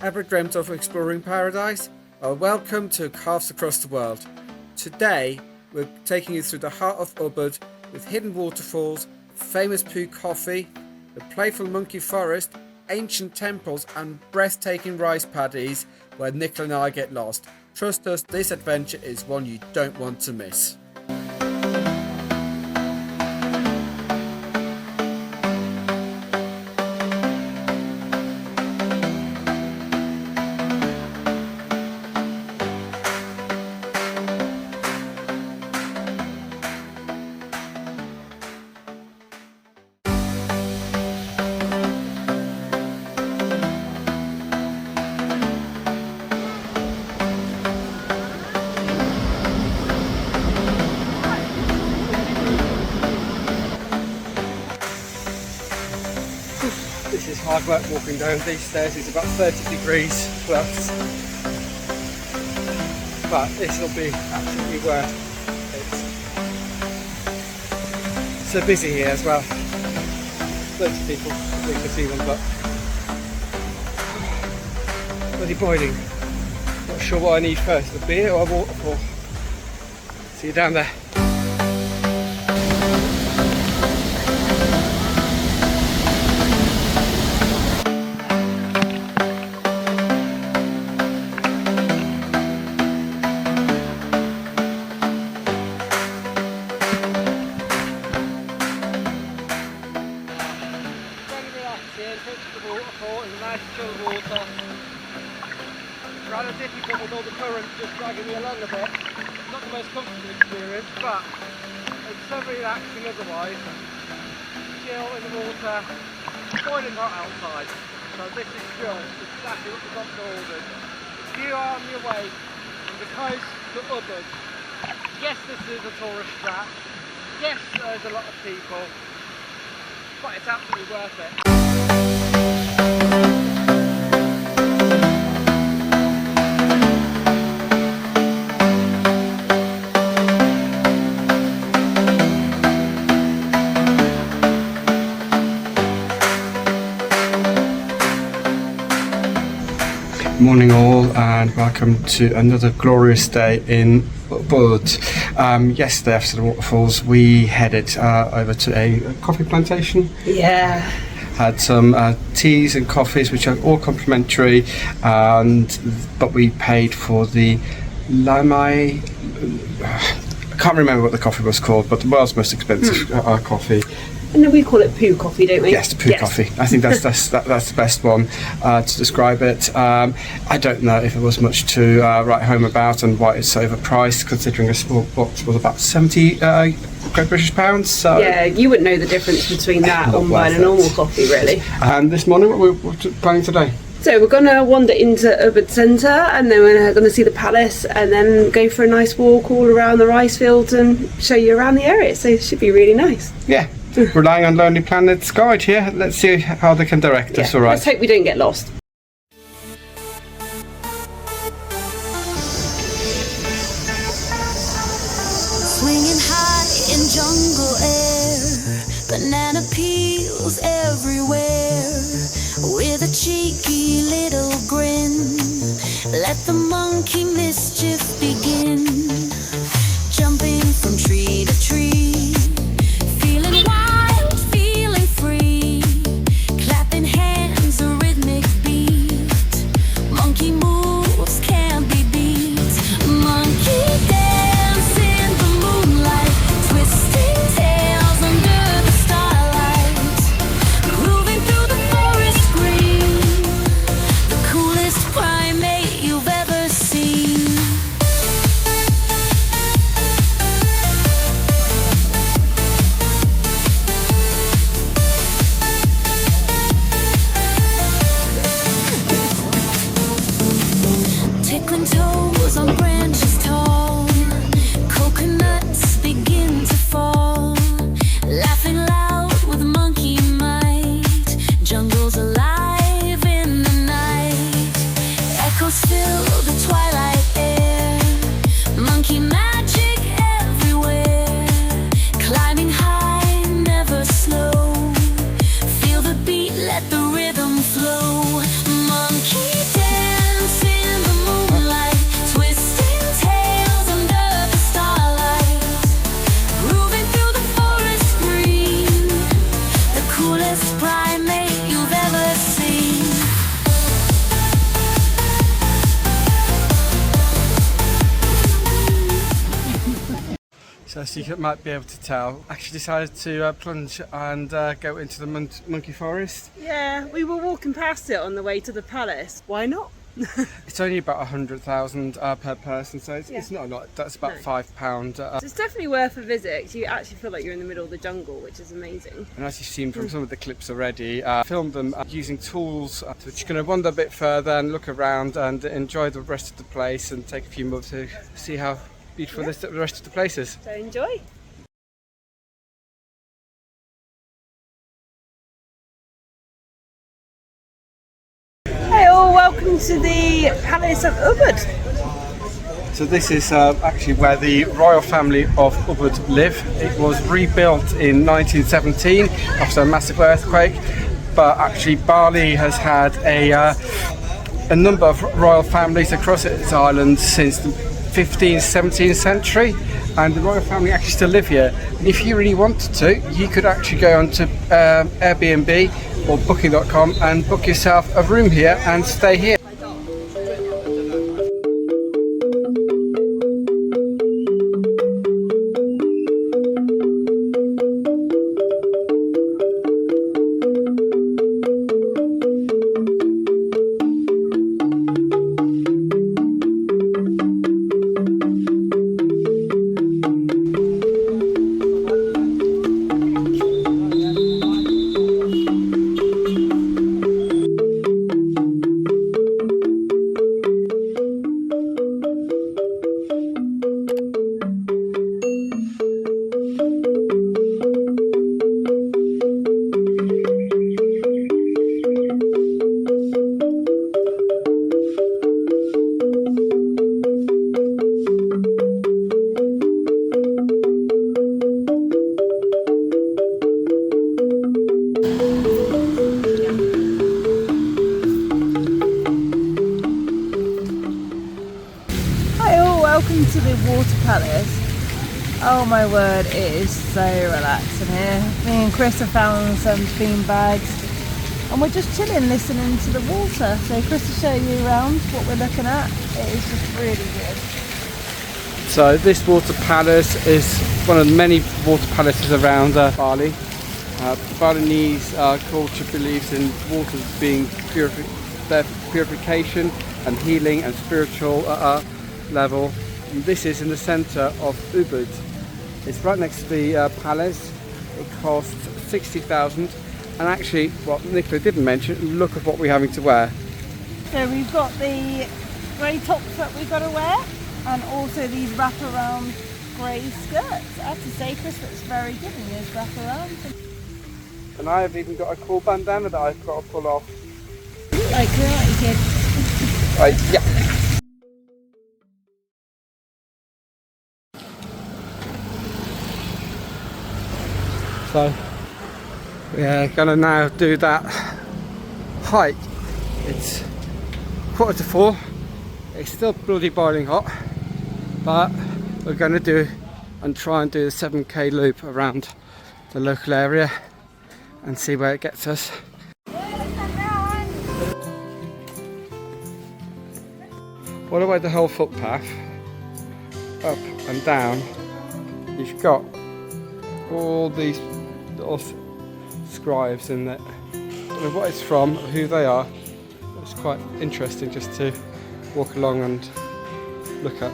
Ever dreamt of exploring paradise? Well, welcome to Calves Across the World. Today, we're taking you through the heart of Ubud with hidden waterfalls, famous poo coffee, the playful monkey forest, ancient temples and breathtaking rice paddies where Nicola and I get lost. Trust us, this adventure is one you don't want to miss. This is hard work walking down these stairs. It's about 30 degrees plus, but this will be absolutely worth it. So busy here as well. Loads of people, you can see them, but bloody boiling. Not sure what I need first, a beer or a waterfall. See you down there. The waterfall in nice chill water. It's rather difficult with all the current just dragging me along a bit. Not the most comfortable experience, but it's so relaxing otherwise. Chill in the water, boiling hot outside. So this is just exactly what the doctor ordered. If you are on your way from the coast to Ubud, yes, this is a tourist trap. Yes, there's a lot of people, but it's absolutely worth it. Morning all, and welcome to another glorious day in Ubud. Yesterday after the waterfalls we headed over to a coffee plantation. Yeah. Had some teas and coffees which are all complimentary, but we paid for the lamai. I can't remember what the coffee was called, but the world's most expensive coffee. And then we call it poo coffee, don't we? Yes, the poo coffee. I think that's the best one to describe it. I don't know if it was much to write home about and why it's overpriced, considering a small box was about 70 Great British pounds. So yeah, you wouldn't know the difference between that and buying a normal coffee, really. And this morning, what we're planning today? So we're going to wander into Ubud Centre, and then we're going to see the palace, and then go for a nice walk all around the rice fields and show you around the area. So it should be really nice. Yeah. Relying on Lonely Planet's guide here. Let's see how they can direct us. All right. Let's hope we don't get lost. Swinging high in jungle air, banana peels everywhere. With a cheeky little grin, let the monkey mischief begin. Jumping from tree to tree, feeling wild, feeling free. Clapping hands, a rhythmic beat. Monkey moves can't be beat. Monkey dance in the moonlight, twisting tails under the starlight. Moving through the forest green, the coolest primate you've ever seen. Tickling toes on branches tall, coconuts begin to fall. Laughing loud with monkey might, jungle's alive in the night. Echoes fill the twilight air, monkey magic everywhere. Climbing high, never slow, feel the beat, let the rhythm flow. Monkey dance. as you might be able to tell, actually decided to plunge and go into the Monkey Forest. Yeah, we were walking past it on the way to the palace. Why not? It's only about 100,000 per person, so it's not a lot. That's about £5. So it's definitely worth a visit. You actually feel like you're in the middle of the jungle, which is amazing. And as you've seen from some of the clips already, filmed them using tools which you're going to wander a bit further and look around and enjoy the rest of the place and take a few more to see how beautiful the rest of the place is. So enjoy. Hey all, welcome to the Palace of Ubud. So this is actually where the royal family of Ubud live. It was rebuilt in 1917 after a massive earthquake, but actually Bali has had a number of royal families across its island since the 15th, 17th century, and the royal family actually still live here. And if you really wanted to, you could actually go onto Airbnb or booking.com and book yourself a room here and stay here. Welcome to the Water Palace. Oh my word, it is so relaxing here. Me and Chris have found some bean bags and we're just chilling, listening to the water. So Chris will show you around what we're looking at. It is just really good. So this water palace is one of the many water palaces around Bali. Balinese culture believes in water being purification and healing and spiritual level. And this is in the centre of Ubud. It's right next to the palace. It costs 60,000, and actually what Nicola didn't mention, look at what we're having to wear. So we've got the grey tops that we've got to wear, and also these wraparound grey skirts. I have to say, Chris looks very good in those wraparounds. And I have even got a cool bandana that I've got to pull off. Like Karate Kid. Right, yeah. So we're gonna now do that hike. It's 3:45. It's still bloody boiling hot, but we're gonna do and try and do the 7k loop around the local area and see where it gets us. All the way the whole footpath up and down, you've got all these little scribes in there. I don't know what it's from, who they are. It's quite interesting just to walk along and look at.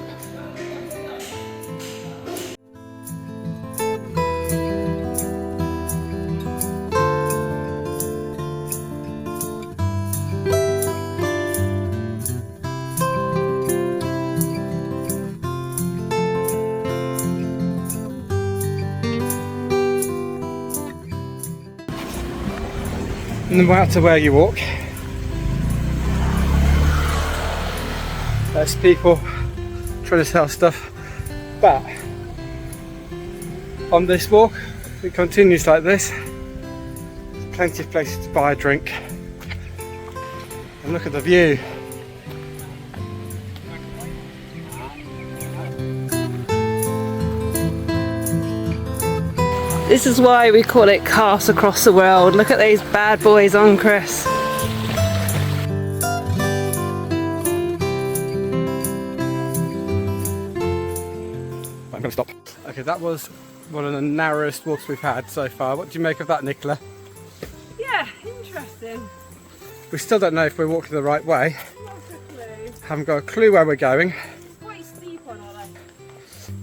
No matter where you walk, there's people trying to sell stuff, but on this walk it continues like this. There's plenty of places to buy a drink, and look at the view. This is why we call it Cast Across the World. Look at those bad boys on, Chris. I'm going to stop. Okay, that was one of the narrowest walks we've had so far. What do you make of that, Nicola? Yeah, interesting. We still don't know if we're walking the right way. Not a clue. Haven't got a clue where we're going. Quite steep on all that.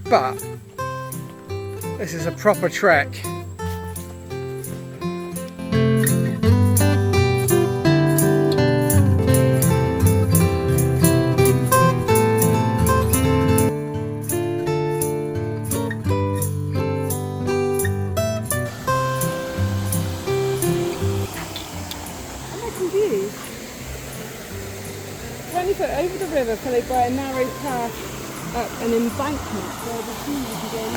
But this is a proper trek. Over the river, followed by a narrow path up an embankment where the sea will begin.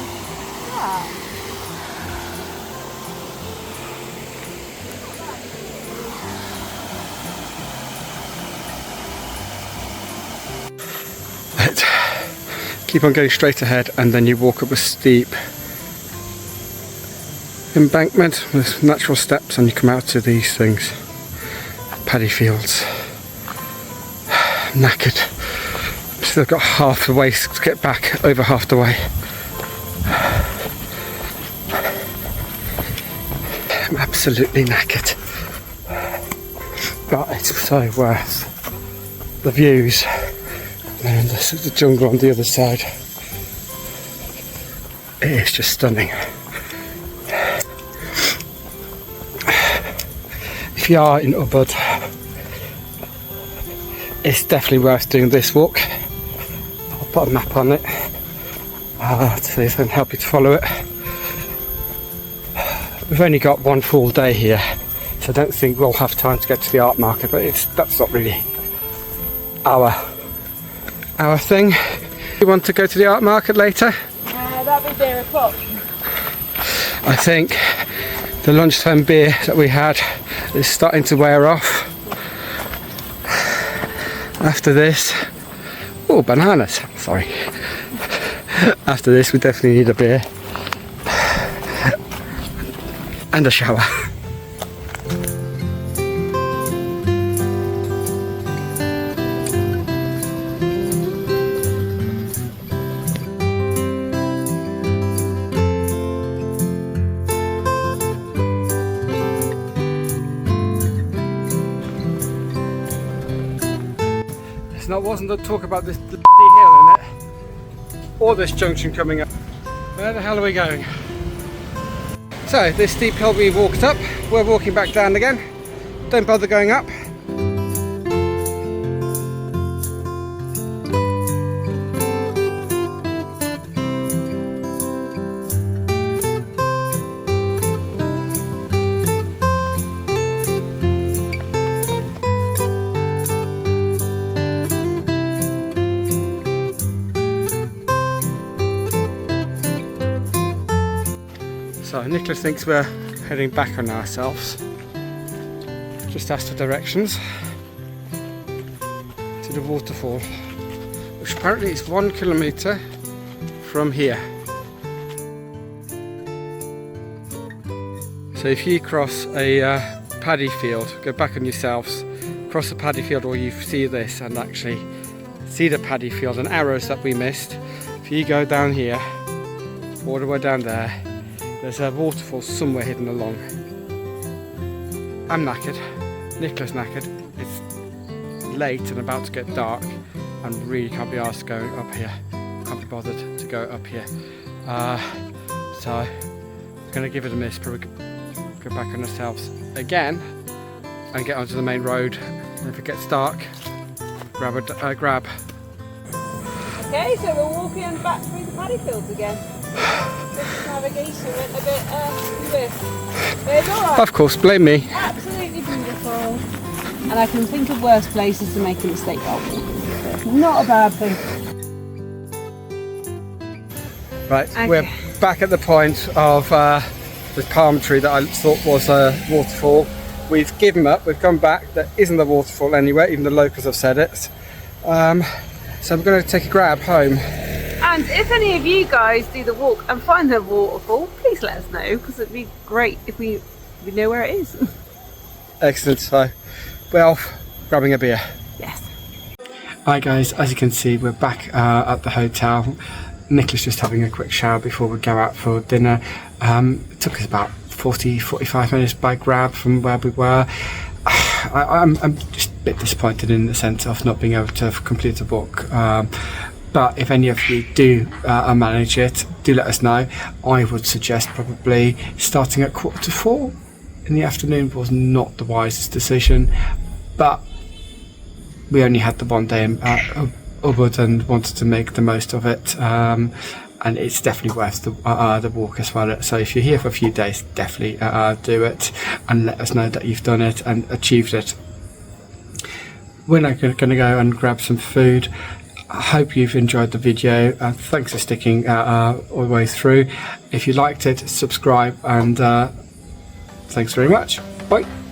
Keep on going straight ahead, and then you walk up a steep embankment with natural steps, and you come out to these things, paddy fields. Knackered. Still got half the way to get back, over half the way. I'm absolutely knackered. But it's so worth the views. And the jungle on the other side. It is just stunning. If you are in Ubud, it's definitely worth doing this walk. I'll put a map on it to see if I can help you to follow it. We've only got one full day here, so I don't think we'll have time to get to the art market, but that's not really our thing. You want to go to the art market later? That'll be beer o'clock. I think the lunchtime beer that we had is starting to wear off. After this, oh, bananas, sorry. After this, we definitely need a beer and a shower. Wasn't the talk about this hill in it, or this junction coming up. Where the hell are we going? So this steep hill we walked up, we're walking back down again. Don't bother going up. So Nicholas thinks we're heading back on ourselves. Just asked for directions to the waterfall, which apparently is 1 kilometre from here. So if you cross a paddy field, go back on yourselves, cross the paddy field, or you see this and actually see the paddy field and arrows that we missed. If you go down here, all the way down there, there's a waterfall somewhere hidden along. I'm knackered, Nicola's knackered, it's late and about to get dark and really can't be asked going up here. Can't be bothered to go up here. So I'm going to give it a miss, probably go back on ourselves again and get onto the main road. And if it gets dark, grab Okay, so we're walking back through the paddy fields again. This navigation went a bit swift. But it's alright. Of course, blame me. Absolutely beautiful. And I can think of worse places to make a mistake of. Not a bad thing. Right, Okay. We're back at the point of the palm tree that I thought was a waterfall. We've given up, we've come back. There isn't a waterfall anywhere, even the locals have said it. So we're going to take a grab home. And if any of you guys do the walk and find the waterfall, please let us know, because it'd be great if we know where it is. Excellent, so we're off grabbing a beer. Yes. Hi guys, as you can see we're back at the hotel. Nicholas just having a quick shower before we go out for dinner. It took us about 40-45 minutes by grab from where we were. I'm just a bit disappointed in the sense of not being able to complete the walk. But if any of you do manage it, do let us know. I would suggest probably starting at 3:45 in the afternoon was not the wisest decision, but we only had the one day in Ubud and wanted to make the most of it. And it's definitely worth the walk as well. So if you're here for a few days, definitely do it and let us know that you've done it and achieved it. We're now going to go and grab some food. I hope you've enjoyed the video. Thanks for sticking all the way through. If you liked it, subscribe, and thanks very much. Bye.